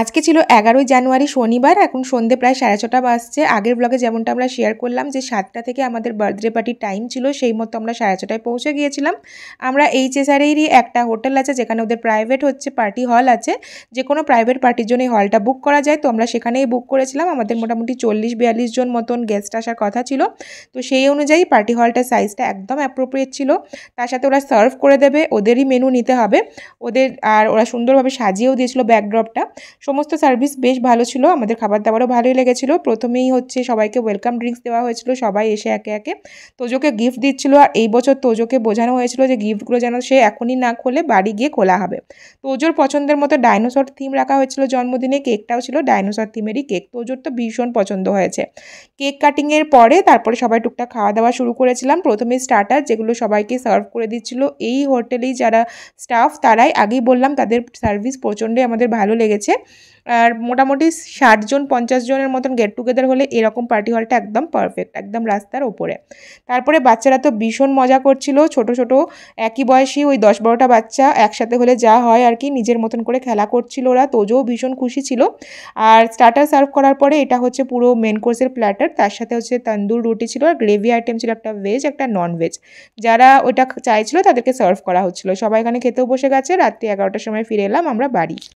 আজকে ছিল 11ই জানুয়ারি শনিবার। এখন সন্ধে প্রায় 6:30 বাজছে। আগের ব্লগে যেমনটা আমরা শেয়ার করলাম যে 7টা থেকে আমাদের বার্থডে পার্টির টাইম ছিল, সেই মতো আমরা 6:30টায় পৌঁছে গিয়েছিলাম। আমরা এইচএসআরেরই একটা হোটেল আছে যেখানে ওদের প্রাইভেট হচ্ছে পার্টি হল আছে, যে কোনো প্রাইভেট পার্টির জন্য এই হলটা বুক করা যায়। তো আমরা সেখানেই বুক করেছিলাম। আমাদের মোটামুটি 40-42 জন মতন গেস্ট আসার কথা ছিল। তো সেই অনুযায়ী পার্টি হলটার সাইজটা একদম অ্যাপ্রোপ্রিয়েট ছিল। তার সাথে ওরা সার্ভ করে দেবে, ওদেরই মেনু নিতে হবে ওদের, আর ওরা সুন্দরভাবে সাজিয়েও দিয়েছিল ব্যাকড্রপটা। সমস্ত সার্ভিস বেশ ভালো ছিল, আমাদের খাবার দাবারও ভালোই লেগেছিল। প্রথমেই হচ্ছে সবাইকে ওয়েলকাম ড্রিঙ্কস দেওয়া হয়েছিল, সবাই এসে একে একে তোজোকে গিফট দিচ্ছিল। আর এই বছর তোজোকে বোঝানো হয়েছিল যে গিফটগুলো যেন সে এখনই না খোলে, বাড়ি গিয়ে খোলা হবে। তোজোর পছন্দের মতো ডাইনোসর থিম রাখা হয়েছিল জন্মদিনে, কেকটাও ছিল ডাইনোসর থিমেরই কেক। তোজোর তো ভীষণ পছন্দ হয়েছে। কেক কাটিংয়ের পরে তারপরে সবাই টুকটাক খাওয়া দাওয়া শুরু করেছিলাম। প্রথমে স্টার্টার, যেগুলো সবাইকে সার্ভ করে দিচ্ছিল এই হোটেলেই যারা স্টাফ, তারাই আগেই বললাম তাদের সার্ভিস প্রচণ্ডই আমাদের ভালো লেগেছে। আর মোটামুটি 60-50 জনের মতন গেট টুগেদার হলে এরকম পার্টি হলটা একদম পারফেক্ট, একদম রাস্তার ওপরে। তারপরে বাচ্চারা তো ভীষণ মজা করছিল, ছোট ছোট একই বয়সী ওই 10-12টা বাচ্চা একসাথে হলে যা হয় আর কি, নিজের মতন করে খেলা করছিল ওরা। তোজোও ভীষণ খুশি ছিল। আর স্টার্টার সার্ভ করার পরে এটা হচ্ছে পুরো মেন কোর্সের প্ল্যাটার, তার সাথে হচ্ছে তন্দুর রুটি ছিল, আর গ্রেভি আইটেম ছিল একটা ভেজ একটা নন ভেজ। যারা ওইটা চাইছিল তাদেরকে সার্ভ করা হচ্ছিল। সবাই এখানে খেতেও বসে গেছে। রাত্রি 11টার সময় ফিরে এলাম আমরা বাড়ি।